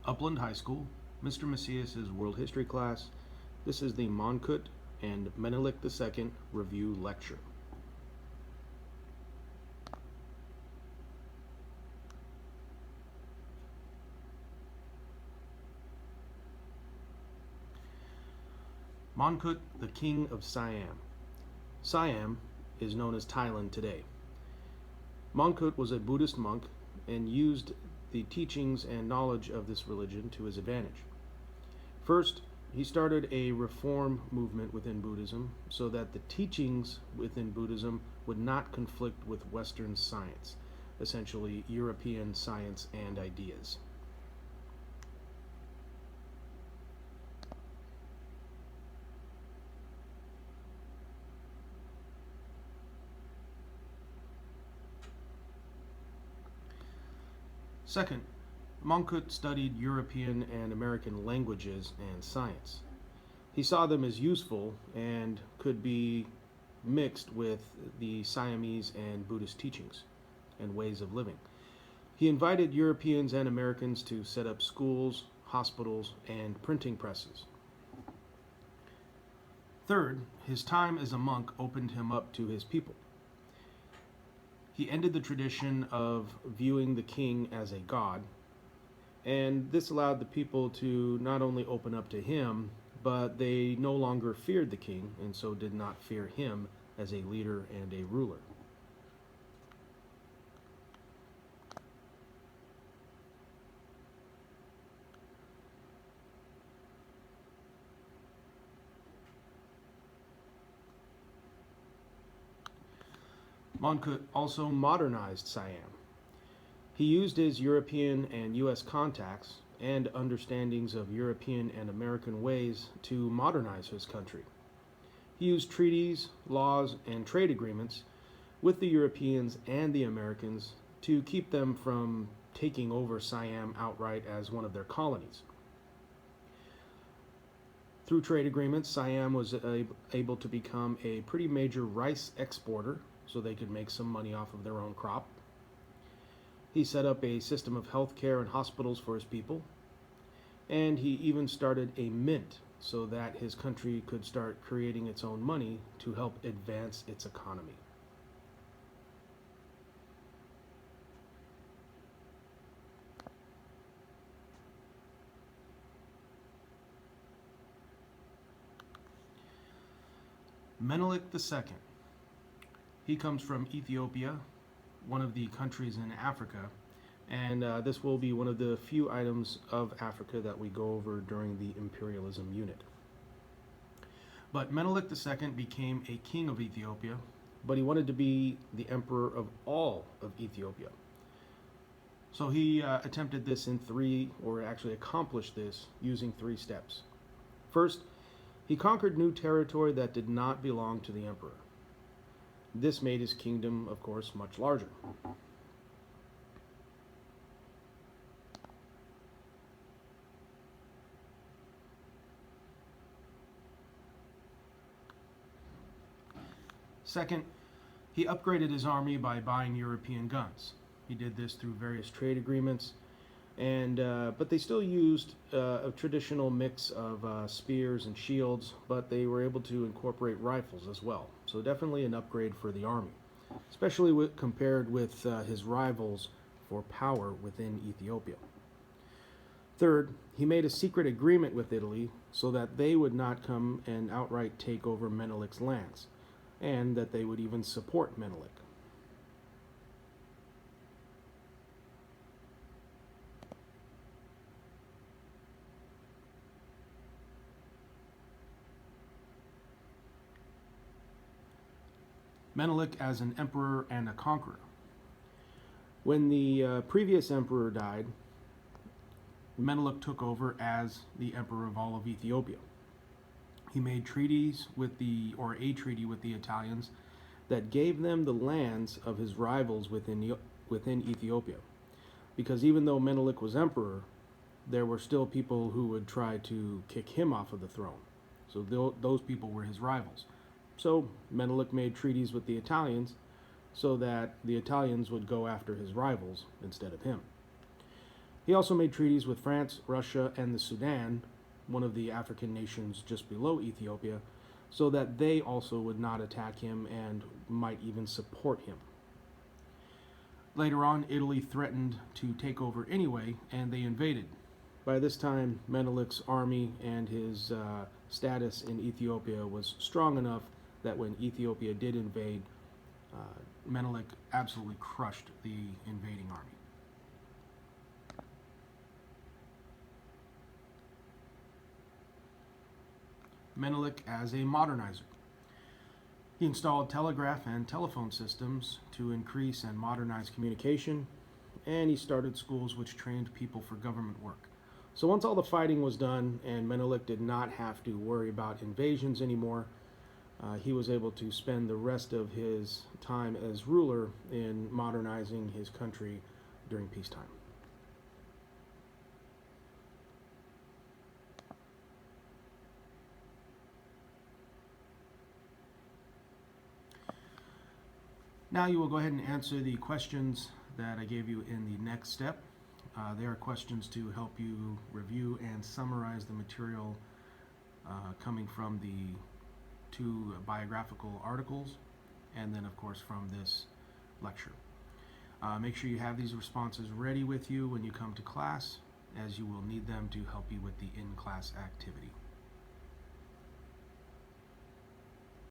Upland High School, Mr. Macias' World History class. This is the Monkut and Menelik II Review Lecture. Monkut, the King of Siam. Siam is known as Thailand today. Monkut was a Buddhist monk and used the teachings and knowledge of this religion to his advantage. First, he started a reform movement within Buddhism so that the teachings within Buddhism would not conflict with Western science, essentially European science and ideas. Second, Monkut studied European and American languages and science. He saw them as useful and could be mixed with the Siamese and Buddhist teachings and ways of living. He invited Europeans and Americans to set up schools, hospitals, and printing presses. Third, his time as a monk opened him up to his people. He ended the tradition of viewing the king as a god, and this allowed the people to not only open up to him, but they no longer feared the king, and so did not fear him as a leader and a ruler. Monkut also modernized Siam. He used his European and U.S. contacts and understandings of European and American ways to modernize his country. He used treaties, laws, and trade agreements with the Europeans and the Americans to keep them from taking over Siam outright as one of their colonies. Through trade agreements, Siam was able to become a pretty major rice exporter, so they could make some money off of their own crop. He set up a system of health care and hospitals for his people, and he even started a mint so that his country could start creating its own money to help advance its economy. Menelik II. He comes from Ethiopia, one of the countries in Africa, and this will be one of the few items of Africa that we go over during the imperialism unit. But Menelik II became a king of Ethiopia, but he wanted to be the emperor of all of Ethiopia. So he attempted this in accomplished this using 3 steps. First, he conquered new territory that did not belong to the emperor. This made his kingdom, of course, much larger. Second, he upgraded his army by buying European guns. He did this through various trade agreements, but they still used a traditional mix of spears and shields, but they were able to incorporate rifles as well. So definitely an upgrade for the army, especially compared with his rivals for power within Ethiopia. Third, he made a secret agreement with Italy so that they would not come and outright take over Menelik's lands, and that they would even support Menelik. Menelik as an emperor and a conqueror. When the previous emperor died, Menelik took over as the emperor of all of Ethiopia. He made a treaty with the Italians that gave them the lands of his rivals within Ethiopia. Because even though Menelik was emperor, there were still people who would try to kick him off of the throne. So those people were his rivals. So Menelik made treaties with the Italians so that the Italians would go after his rivals instead of him. He also made treaties with France, Russia, and the Sudan, one of the African nations just below Ethiopia, so that they also would not attack him and might even support him. Later on, Italy threatened to take over anyway, and they invaded. By this time, Menelik's army and his status in Ethiopia was strong enough that when Ethiopia did invade, Menelik absolutely crushed the invading army. Menelik as a modernizer. He installed telegraph and telephone systems to increase and modernize communication, and he started schools which trained people for government work. So once all the fighting was done and Menelik did not have to worry about invasions anymore, he was able to spend the rest of his time as ruler in modernizing his country during peacetime. Now you will go ahead and answer the questions that I gave you in the next step. They are questions to help you review and summarize the material coming from the two biographical articles, and then of course from this lecture. Make sure you have these responses ready with you when you come to class, as you will need them to help you with the in-class activity.